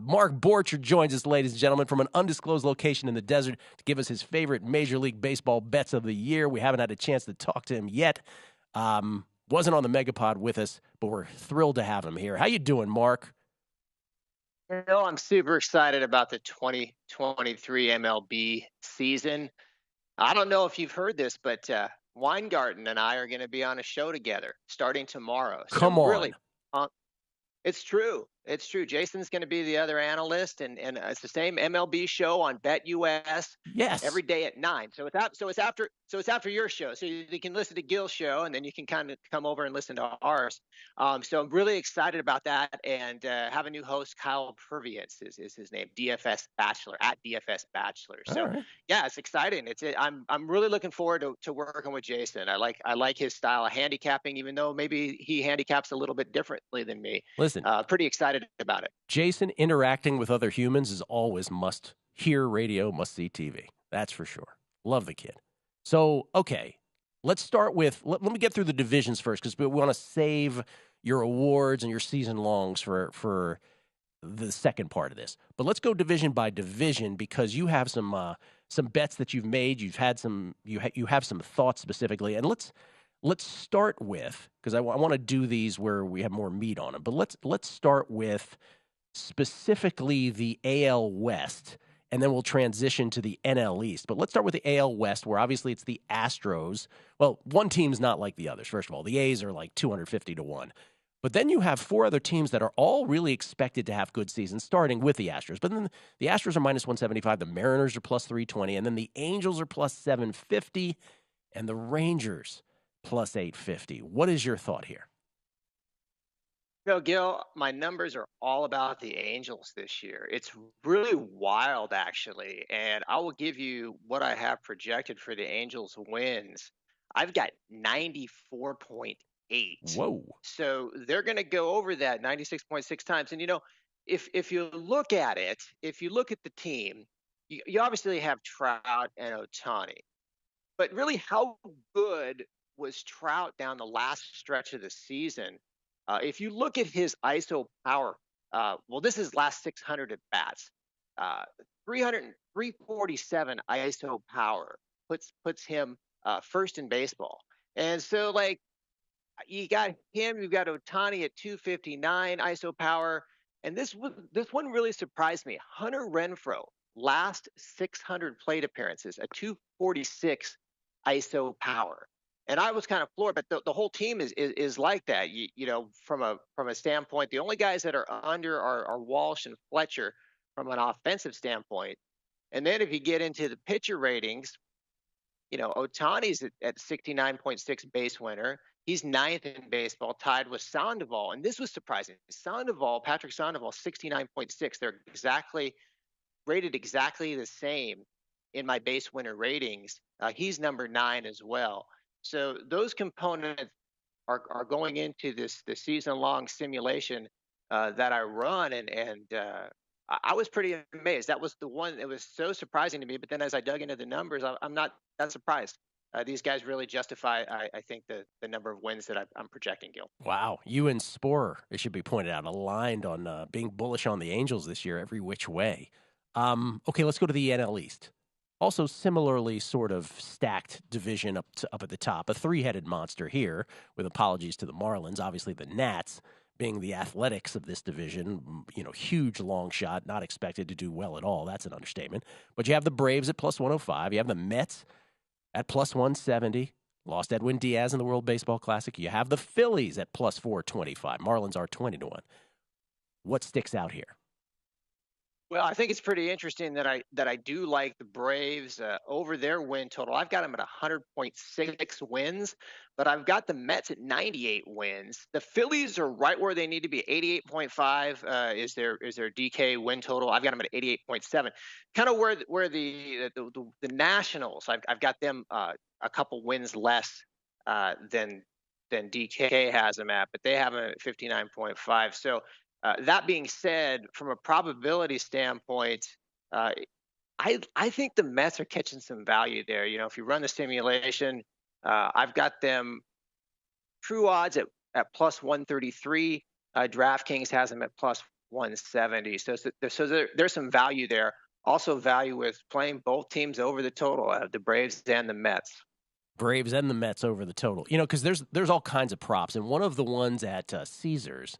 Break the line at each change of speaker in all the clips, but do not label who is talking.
Mark Borchard joins us, ladies and gentlemen, from an undisclosed location in the desert to give us his favorite Major League Baseball bets of the year. We haven't had a chance to talk to him yet. Wasn't on the Megapod with us, but we're thrilled to have him here. How you doing, Mark?
I'm super excited about the 2023 MLB season. I don't know if you've heard this, but Weingarten and I are going to be on a show together starting tomorrow.
Come on.
Really, it's true. It's true. Jason's going to be the other analyst, and it's the same MLB show on BetUS.
Yes.
Every day at 9. So it's after your show. So you can listen to Gill's show, and then you can kind of come over and listen to ours. So I'm really excited about that, and have a new host, Kyle Purviance is his name, DFS Bachelor at DFS Bachelor. So
right.
Yeah, it's exciting. I'm really looking forward to working with Jason. I like his style of handicapping, even though maybe he handicaps a little bit differently than me.
Listen,
pretty excited about it.
Jason interacting with other humans is always must hear radio, must see TV. That's for sure. Love the kid. So, okay, let's start with, let me get through the divisions first, because we want to save your awards and your season longs for the second part of this. But let's go division by division, because you have some bets that you've made. You've had you have some thoughts specifically, and let's start with, because I want to do these where we have more meat on them. But let's start with specifically the AL West, and then we'll transition to the NL East. But let's start with the AL West, where obviously it's the Astros. Well, one team's not like the others, first of all. The A's are like 250 to 1. But then you have four other teams that are all really expected to have good seasons, starting with the Astros. But then the Astros are minus 175, the Mariners are plus 320, and then the Angels are plus 750, and the Rangers plus 850. What is your thought here?
Gil, my numbers are all about the Angels this year. It's really wild, actually. And I will give you what I have projected for the Angels wins. I've got 94.8.
Whoa.
So they're going to go over that 96.6 times. And, if you look at it, if you look at the team, you obviously have Trout and Ohtani. But really, how good was Trout down the last stretch of the season? If you look at his ISO power, this is last 600 at bats, 347 ISO power puts him first in baseball. And so, you got him, you've got Ohtani at 259 ISO power, and this one really surprised me. Hunter Renfroe, last 600 plate appearances, a 246 ISO power. And I was kind of floored, but the whole team is like that. From a standpoint, the only guys that are under are Walsh and Fletcher from an offensive standpoint. And then if you get into the pitcher ratings, Ohtani's at 69.6 base winner. He's 9th in baseball, tied with Sandoval. And this was surprising. Patrick Sandoval, 69.6. They're rated exactly the same in my base winner ratings. He's number 9 as well. So those components are going into the season-long simulation that I run, and I was pretty amazed. That was the one that was so surprising to me. But then as I dug into the numbers, I'm not that surprised. These guys really justify, I think, the number of wins that I'm projecting, Gil.
Wow. You and Sporer, it should be pointed out, aligned on being bullish on the Angels this year every which way. Okay, let's go to the NL East. Also similarly sort of stacked division up at the top. A three-headed monster here, with apologies to the Marlins. Obviously the Nats being the Athletics of this division, huge long shot, not expected to do well at all. That's an understatement. But you have the Braves at plus 105. You have the Mets at plus 170. Lost Edwin Diaz in the World Baseball Classic. You have the Phillies at plus 425. Marlins are 20 to 1. What sticks out here?
Well, I think it's pretty interesting that I do like the Braves over their win total. I've got them at 100.6 wins, but I've got the Mets at 98 wins. The Phillies are right where they need to be. 88.5 is their DK win total. I've got them at 88.7. Kind of where the Nationals. I've got them a couple wins less than DK has them at, but they have them at 59.5. So. That being said, from a probability standpoint, I think the Mets are catching some value there. If you run the simulation, I've got them true odds at plus 133. DraftKings has them at plus 170. So there's some value there. Also value with playing both teams over the total, the Braves and the Mets.
Braves and the Mets over the total. Because there's all kinds of props, and one of the ones at Caesars,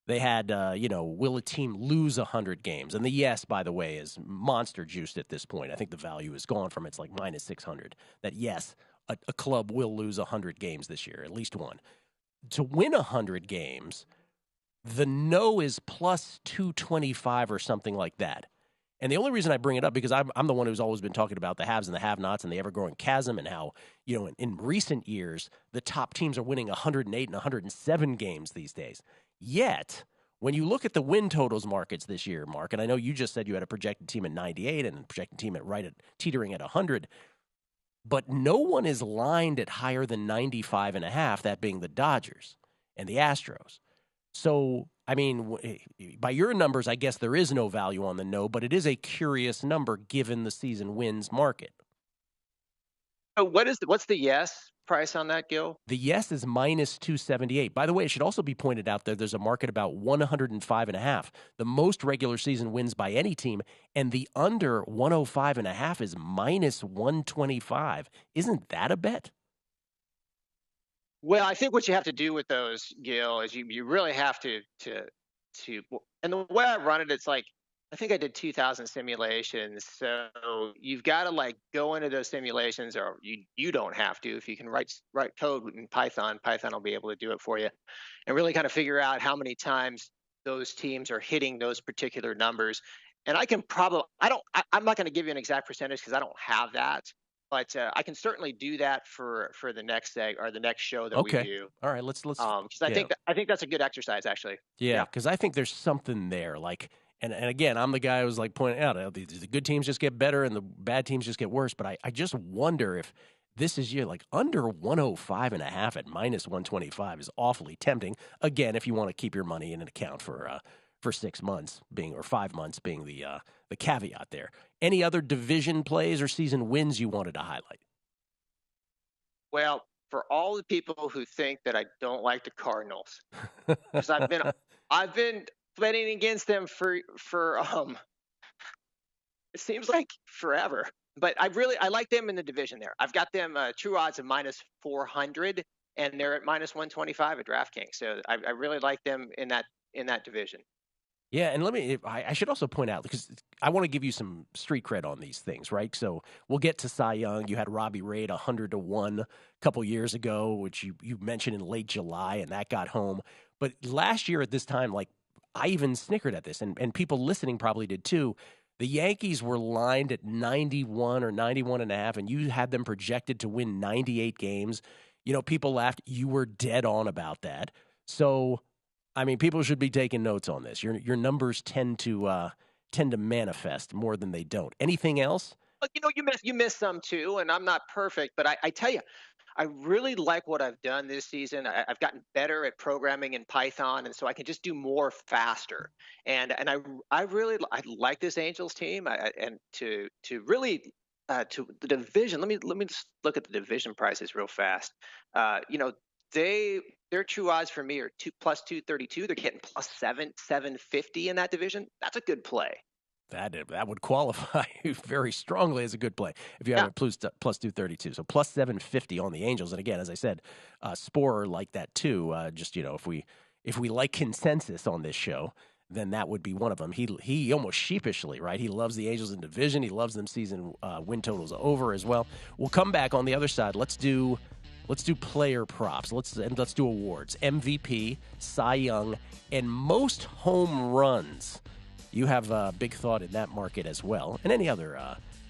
they had, will a team lose 100 games? And the yes, by the way, is monster juiced at this point. I think the value is gone from it's like minus 600. That yes, a club will lose 100 games this year, at least one. To win 100 games, the no is plus 225 or something like that. And the only reason I bring it up, because I'm the one who's always been talking about the haves and the have-nots and the ever-growing chasm, and how, in recent years, the top teams are winning 108 and 107 games these days. Yet, when you look at the win totals markets this year, Mark, and I know you just said you had a projected team at 98 and a projected team at teetering at 100, but no one is lined at higher than 95.5, that being the Dodgers and the Astros. So, I mean, by your numbers, I guess there is no value on the no, but it is a curious number given the season wins market.
So what's the yes price on that, Gill?
The yes is minus 278. By the way, it should also be pointed out that there's a market about 105.5, the most regular season wins by any team, and the under 105.5 is minus 125. Isn't that a bet?
Well, I think what you have to do with those, Gill, is you really have to, and the way I run it, it's like, I think I did 2,000 simulations. So you've got to go into those simulations, or you don't have to. If you can write code in Python will be able to do it for you, and really kind of figure out how many times those teams are hitting those particular numbers. And I can I'm not going to give you an exact percentage because I don't have that. But I can certainly do that for the next show that we do.
All right, let's.
Because I think that's a good exercise, actually.
Yeah, because I think there's something there. And again, I'm the guy who's pointing out the good teams just get better and the bad teams just get worse. But I just wonder if this is under 105.5 at minus 125 is awfully tempting. Again, if you want to keep your money in an account for 6 months or 5 months being the caveat there. Any other division plays or season wins you wanted to highlight?
Well, for all the people who think that I don't like the Cardinals, because I've been betting against them for it seems like forever. But I like them in the division there. I've got them true odds of minus 400, and they're at minus 125 at DraftKings. So I really like them in that division.
Yeah, and I should also point out, because I want to give you some street cred on these things, right? So we'll get to Cy Young. You had Robbie Ray at 100-1 a couple years ago, which you mentioned in late July, and that got home. But last year at this time, I even snickered at this, and people listening probably did too. The Yankees were lined at 91 or 91.5, and you had them projected to win 98 games. People laughed. You were dead on about that. So, I mean, people should be taking notes on this. Your numbers tend to manifest more than they don't. Anything else?
You miss some too, and I'm not perfect, but I tell you, I really like what I've done this season. I've gotten better at programming in Python, and so I can just do more faster. And I like this Angels team, and to really to the division. Let me just look at the division prices real fast. Their true odds for me are plus 232. They're getting plus 750 in that division. That's a good play.
That would qualify very strongly as a good play if you have it plus 232. So plus 750 on the Angels. And again, as I said, Sporer like that too. If we like consensus on this show, then that would be one of them. He almost sheepishly, right? He loves the Angels in division. He loves them season win totals over as well. We'll come back on the other side. Let's do player props. Let's do awards. MVP, Cy Young, and most home runs. You have a big thought in that market as well, and any other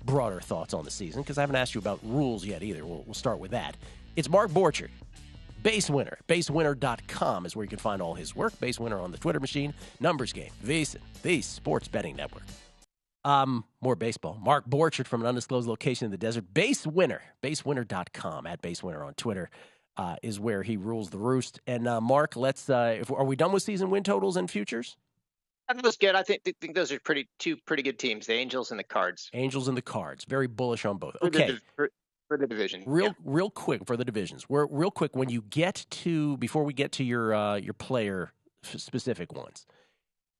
broader thoughts on the season, because I haven't asked you about rules yet either. We'll start with that. It's Mark Borchard, Base Winner. BaseWinner.com is where you can find all his work. Base Winner on the Twitter machine. Numbers Game, VSiN, the Sports Betting Network. More baseball. Mark Borchard from an undisclosed location in the desert. Base Winner, BaseWinner.com, at Base Winner on Twitter, is where he rules the roost. And Mark, are we done with season win totals and futures?
That was good. I think those are two pretty good teams, the Angels and the Cards.
Angels and the Cards. Very bullish on both. Okay.
For the division.
Real quick for the divisions. Real quick, when you get to, before we get to your player specific ones,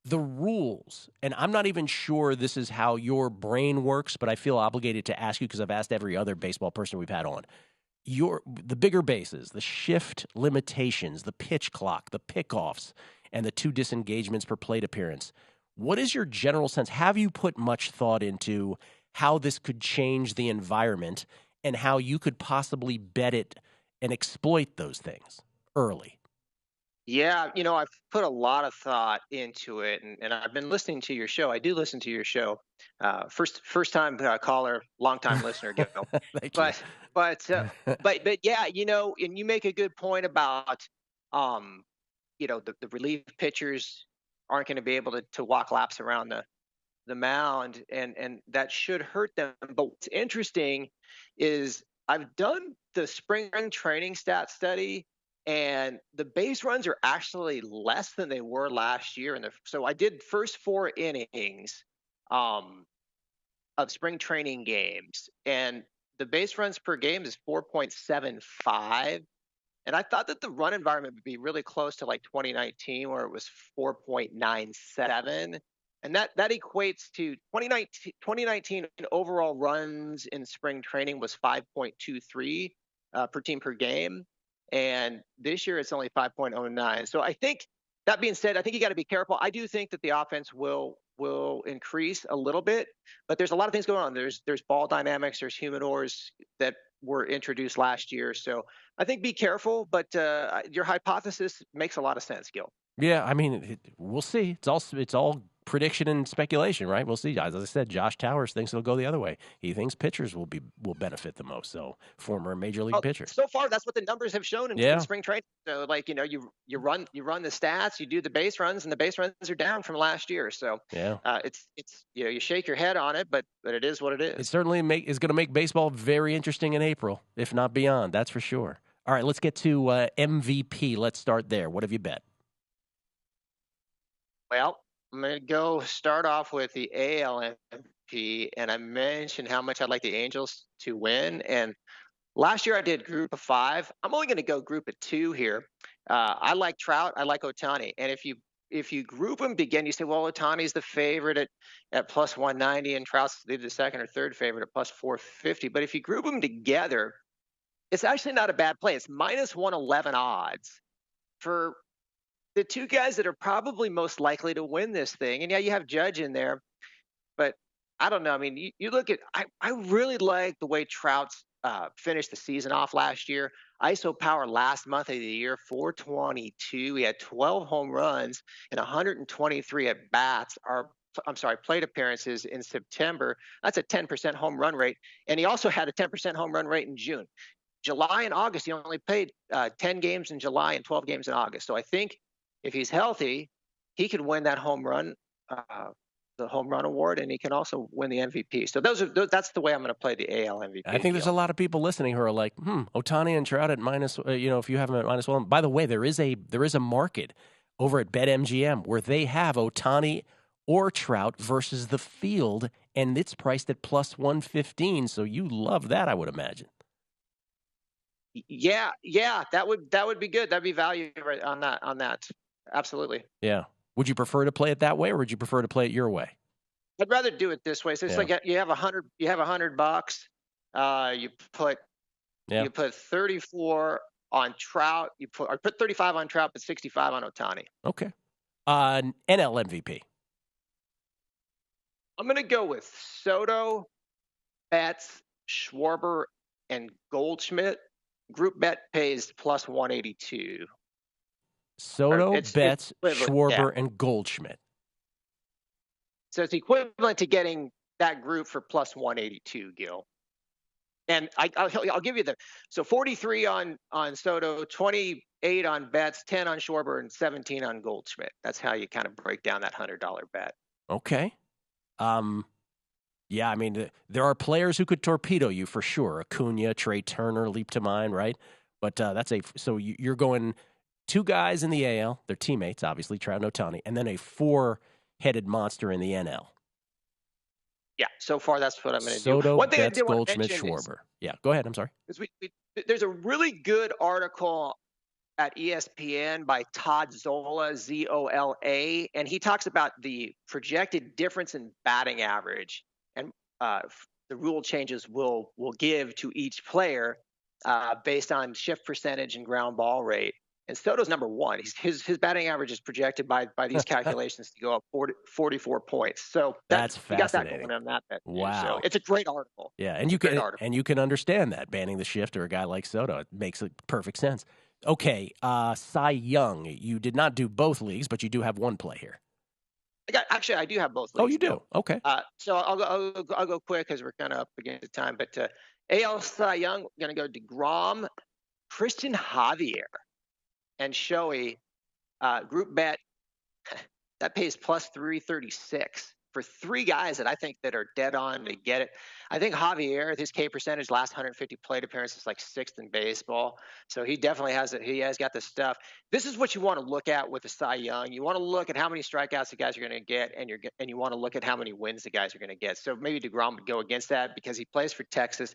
the rules, and I'm not even sure this is how your brain works, but I feel obligated to ask you because I've asked every other baseball person we've had on. The bigger bases, the shift limitations, the pitch clock, the pickoffs, and the 2 disengagements per plate appearance. What is your general sense? Have you put much thought into how this could change the environment and how you could possibly bet it and exploit those things early?
Yeah, I've put a lot of thought into it, and I've been listening to your show. I do listen to your show. First time caller, long time listener, Gil.
Thank you.
But but but yeah, and you make a good point about um, the relief pitchers aren't going to be able to walk laps around the mound, and that should hurt them. But what's interesting is I've done the spring training stat study, and the base runs are actually less than they were last year. So I did first 4 innings um, of spring training games, and the base runs per game is 4.75. And I thought that the run environment would be really close to like 2019, where it was 4.97. And that equates to 2019 overall runs in spring training was 5.23 per team per game. And this year it's only 5.09. So I think, that being said, I think you got to be careful. I do think that the offense will increase a little bit, but there's a lot of things going on. There's ball dynamics, there's humidors that were introduced last year. So I think be careful, but your hypothesis makes a lot of sense, Gil.
Yeah, I mean, we'll see. It's all prediction and speculation, right? We'll see. As I said, Josh Towers thinks it'll go the other way. He thinks pitchers will benefit the most. So former major league pitcher.
So far, that's what the numbers have shown in spring training. So you run the stats, you do the base runs, and the base runs are down from last year. So
yeah,
it's you shake your head on it, but it is what it is.
It certainly is going to make baseball very interesting in April, if not beyond. That's for sure. All right, let's get to MVP. Let's start there. What have you bet?
Well, I'm going to start off with the AL MVP, and I mentioned how much I'd like the Angels to win. And last year I did group of 5. I'm only going to go group of 2 here. I like Trout. I like Ohtani. And if you group them together, you say, well, Ohtani's the favorite at plus 190, and Trout's the second or third favorite at plus 450. But if you group them together, it's actually not a bad play. It's minus 111 odds for the 2 guys that are probably most likely to win this thing. And yeah, you have Judge in there, but I don't know. I mean, you look at, I really like the way Trout's finished the season off last year. ISO power last month of the year, 422. He had 12 home runs and 123 at bats. Plate appearances in September. That's a 10% home run rate. And he also had a 10% home run rate in June. July and August, he only played 10 games in July and 12 games in August. So I think if he's healthy, he could win that home run, the home run award, and he can also win the MVP. So that's the way I'm going to play the AL MVP.
I think there's a lot of people listening who are like, Ohtani and Trout at minus, if you have them at minus 1. By the way, there is a market over at BetMGM where they have Ohtani or Trout versus the field, and it's priced at plus 115. So you love that, I would imagine.
Yeah, that would be good. That'd be value right on that. Absolutely.
Yeah. Would you prefer to play it that way, or would you prefer to play it your way?
I'd rather do it this way. So it's like you have $100. You put 34 on Trout. You put 35 on Trout, but 65 on Ohtani.
Okay. NL MVP.
I'm going to go with Soto, Betts, Schwarber, and Goldschmidt. Group bet pays plus 182.
Soto, Betts, Schwarber, and Goldschmidt.
So it's equivalent to getting that group for plus 182, Gil. And I'll give you 43 on Soto, 28 on Betts, 10 on Schwarber, and 17 on Goldschmidt. That's how you kind of break down that $100 bet. Okay.
Yeah, I mean, there are players who could torpedo you for sure. Acuna, Trey Turner leap to mind, right? But so you're going 2 guys in the AL, they're teammates, obviously, Trout and Ohtani, and then a 4-headed monster in the NL.
Yeah, so far that's what I'm going to do.
Soto, Betts, Goldschmidt, Schwarber. Yeah, go ahead. I'm sorry.
There's a really good article at ESPN by Todd Zola, Zola, and he talks about the projected difference in batting average and the rule changes will give to each player based on shift percentage and ground ball rate. And Soto's number one. His batting average is projected by these calculations to go up 44 points. So
that's
you got that
fascinating.
going on that.
Wow,
so it's a great article.
Yeah, and you can understand that banning the shift or a guy like Soto. It makes perfect sense. Okay, Cy Young. You did not do both leagues, but you do have one play here.
I do have both leagues.
Oh, you do? Okay.
So I'll go quick because we're kind of up against the time. But AL Cy Young, going to go DeGrom, Christian Javier, and Shohei. Group bet that pays plus 336 for three guys that I think that are dead on to get it. I think Javier, his K percentage last 150 plate appearances, like sixth in baseball. So he definitely has it. He has got the stuff. This is what you want to look at with the Cy Young. You want to look at how many strikeouts the guys are going to get, and you want to look at how many wins the guys are going to get. So maybe DeGrom would go against that because he plays for Texas.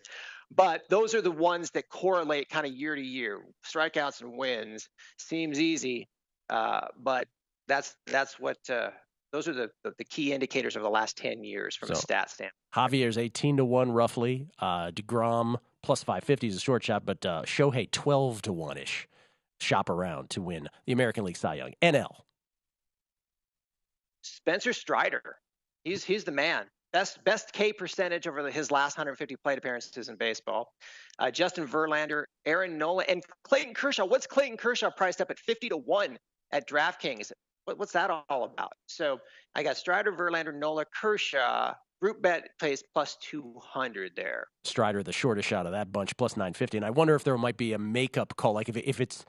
But those are the ones that correlate kind of year to year. Strikeouts and wins seems easy, but that's what. Those are the key indicators of the last 10 years from a stat standpoint.
Javier's 18-1 roughly. DeGrom plus 550 is a short shot, but Shohei 12-1-ish. Shop around to win the American League Cy Young. NL.
Spencer Strider. He's the man. Best K percentage over his last 150 plate appearances in baseball. Justin Verlander, Aaron Nola, and Clayton Kershaw. What's Clayton Kershaw priced up at 50-1 at DraftKings? What's that all about? So I got Strider, Verlander, Nola, Kershaw. Group bet pays plus 200 there.
Strider, the shortest shot of that bunch, plus 950. And I wonder if there might be a makeup call, like if it's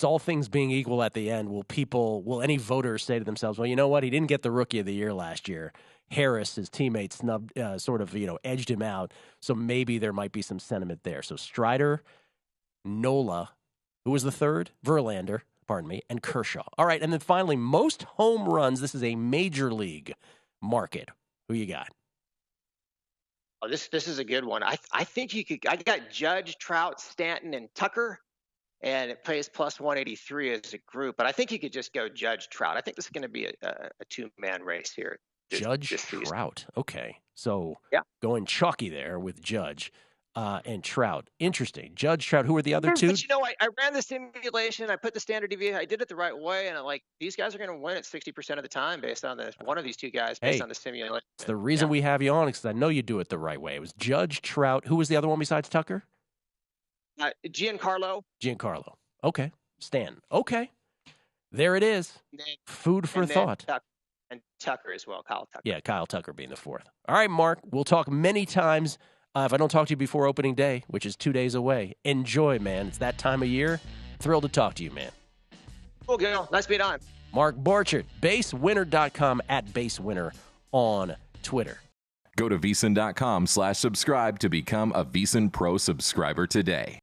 all things being equal at the end, will any voters say to themselves, well, you know what, he didn't get the Rookie of the Year last year. Harris, his teammate, edged him out. So maybe there might be some sentiment there. So Strider, Nola, who was the third? Verlander. Pardon me, and Kershaw. All right, and then finally, most home runs. This is a major league market. Who you got?
Oh, this is a good one. I think you could. I got Judge, Trout, Stanton, and Tucker, and it pays plus 183 as a group. But I think you could just go Judge, Trout. I think this is going to be a two-man race here.
Judge, Trout. Okay, so
yeah,
going chalky there with Judge. And Trout. Interesting. Judge, Trout, who are the other two?
But I ran the simulation. I put the standard deviation. I did it the right way. And these guys are going to win it 60% of the time based on one of these two guys based on the simulation.
It's the reason we have you on because I know you do it the right way. It was Judge, Trout. Who was the other one besides Tucker?
Giancarlo.
Okay. Stan. Okay. There it is. Food for thought.
And Tucker as well, Kyle Tucker.
Yeah, Kyle Tucker being the fourth. All right, Mark. We'll talk many times. If I don't talk to you before opening day, which is 2 days away, enjoy, man. It's that time of year. Thrilled to talk to you, man.
Cool, Gill. Nice being on.
Mark Borchard, basewinner.com, at basewinner on Twitter.
Go to VSiN.com/subscribe to become a VSiN Pro subscriber today.